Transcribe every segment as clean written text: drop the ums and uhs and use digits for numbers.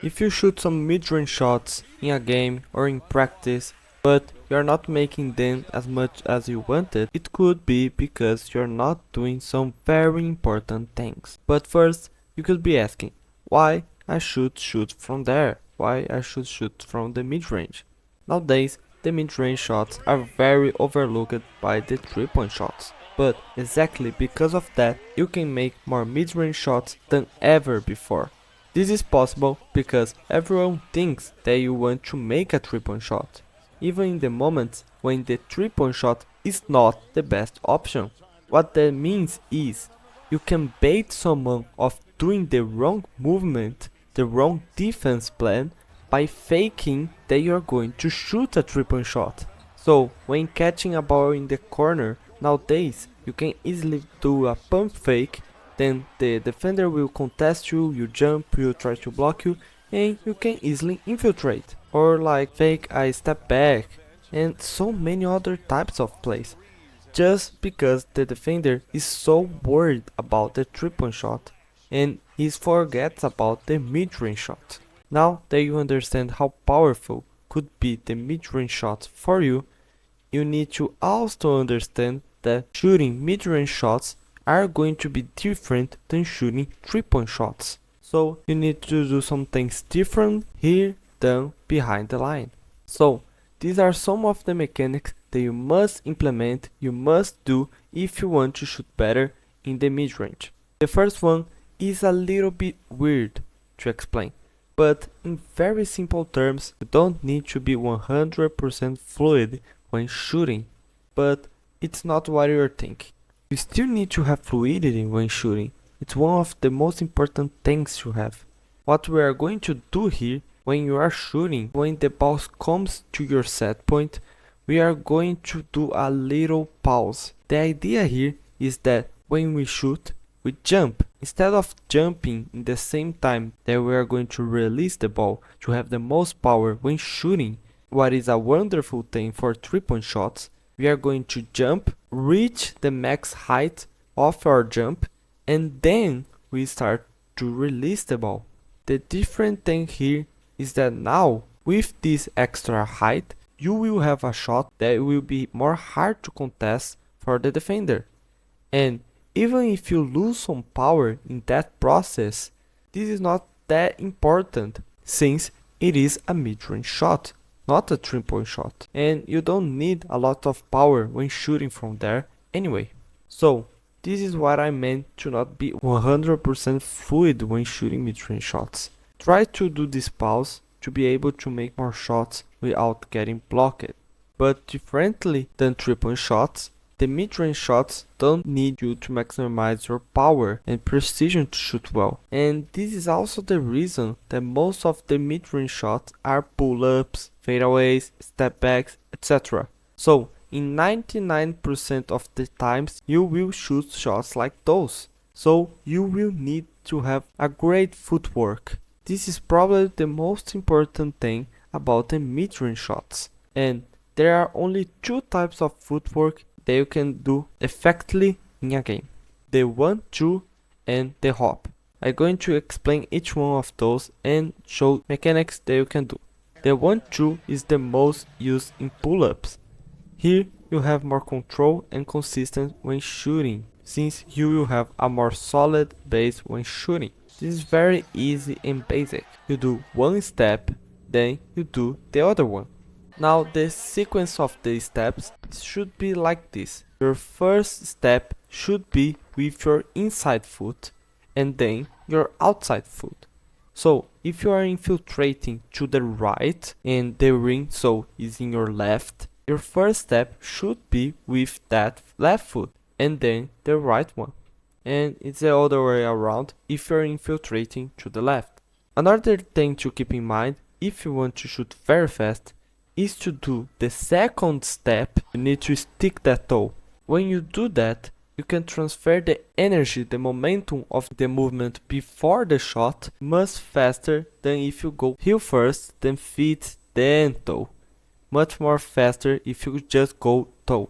If you shoot some mid-range shots in a game or in practice, but you're not making them as much as you wanted, it could be because you're not doing some very important things. But first, you could be asking, why I should shoot from there? Why I should shoot from the mid-range? Nowadays, the mid-range shots are very overlooked by the 3-point shots. But exactly because of that, you can make more mid-range shots than ever before. This is possible because everyone thinks that you want to make a 3-point shot, even in the moments when the 3-point shot is not the best option. What that means is, you can bait someone of doing the wrong movement, the wrong defense plan, by faking that you're going to shoot a 3-point shot. So, when catching a ball in the corner, nowadays, you can easily do a pump fake, then the defender will contest you, you jump, you try to block you, and you can easily infiltrate. Or like fake a step back, and so many other types of plays. Just because the defender is so worried about the 3-point shot, and he forgets about the mid-range shot. Now that you understand how powerful could be the mid-range shot for you, you need to also understand that shooting mid-range shots are going to be different than shooting 3-point shots. So you need to do some things different here than behind the line. So these are some of the mechanics that you must implement, you must do if you want to shoot better in the mid-range. The first one is a little bit weird to explain, but in very simple terms, you don't need to be 100% fluid when shooting, but it's not what you're thinking. You still need to have fluidity when shooting. It's one of the most important things to have. What we are going to do here, when you are shooting, when the ball comes to your set point, we are going to do a little pause. The idea here is that when we shoot, we jump. Instead of jumping in the same time that we are going to release the ball to have the most power when shooting, what is a wonderful thing for 3-point shots, we are going to jump, reach the max height of our jump, and then we start to release the ball. The different thing here is that now, with this extra height, you will have a shot that will be more hard to contest for the defender. And even if you lose some power in that process, this is not that important since it is a mid-range shot, not a 3-point shot. And you don't need a lot of power when shooting from there anyway. So, this is what I meant to not be 100% fluid when shooting mid-range shots. Try to do this pause to be able to make more shots without getting blocked. But differently than 3-point shots, the mid-range shots don't need you to maximize your power and precision to shoot well. And this is also the reason that most of the mid-range shots are pull-ups, fadeaways, step backs, etc. So, in 99% of the times, you will shoot shots like those. So, you will need to have a great footwork. This is probably the most important thing about the mid-range shots. And there are only two types of footwork that you can do effectively in a game: the 1-2 and the hop. I'm going to explain each one of those and show mechanics that you can do. The 1-2 is the most used in pull-ups. Here you have more control and consistency when shooting, since you will have a more solid base when shooting. This is very easy and basic. You do one step, then you do the other one. Now the sequence of the steps should be like this. Your first step should be with your inside foot and then your outside foot. So if you are infiltrating to the right and the ring so is in your left, your first step should be with that left foot and then the right one. And it's the other way around if you're infiltrating to the left. Another thing to keep in mind if you want to shoot very fast is to do the second step. You need to stick that toe. When you do that, you can transfer the energy, the momentum of the movement before the shot much faster than if you go heel first, then feet, then toe. Much more faster if you just go toe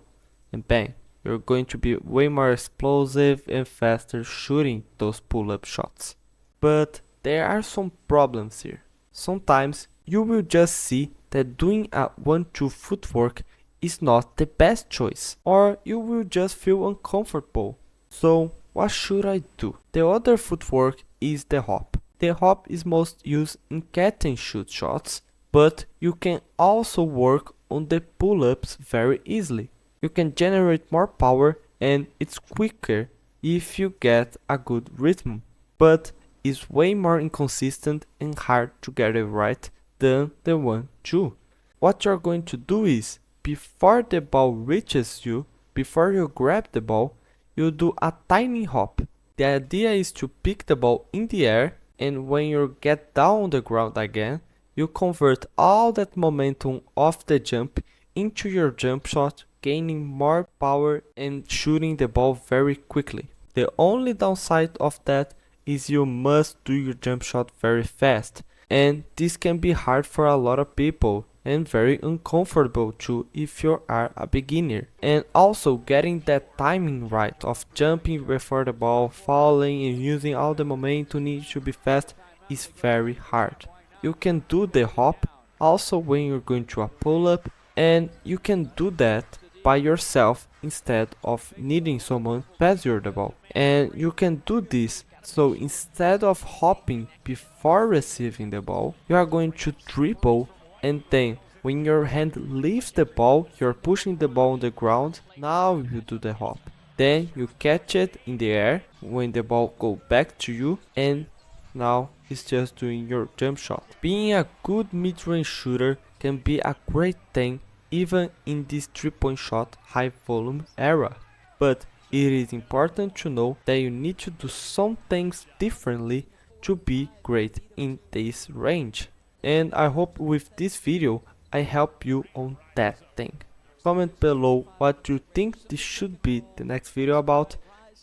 and bang. You're going to be way more explosive and faster shooting those pull-up shots. But there are some problems here. Sometimes you will just see that doing a 1-2 footwork is not the best choice, or you will just feel uncomfortable. So what should I do? The other footwork is the hop. The hop is most used in catch and shoot shots, but you can also work on the pull-ups very easily. You can generate more power and it's quicker if you get a good rhythm, but is way more inconsistent and hard to get it right than the 1-2. What you're going to do is, before the ball reaches you, before you grab the ball, you do a tiny hop. The idea is to pick the ball in the air, and when you get down on the ground again, you convert all that momentum of the jump into your jump shot, gaining more power and shooting the ball very quickly. The only downside of that is you must do your jump shot very fast, and this can be hard for a lot of people and very uncomfortable too if you are a beginner. And also getting that timing right of jumping before the ball, falling and using all the momentum needs to be fast is very hard. You can do the hop also when you're going to a pull-up, and you can do that by yourself instead of needing someone pass you the ball. And you can do this, so instead of hopping before receiving the ball, you are going to dribble, and then when your hand leaves the ball, you're pushing the ball on the ground. Now you do the hop. Then you catch it in the air when the ball goes back to you, and now it's just doing your jump shot. Being a good mid-range shooter can be a great thing even in this 3-point shot high volume era. But it is important to know that you need to do some things differently to be great in this range. And I hope with this video I help you on that thing. Comment below what you think this should be the next video about,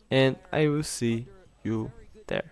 and I will see you there.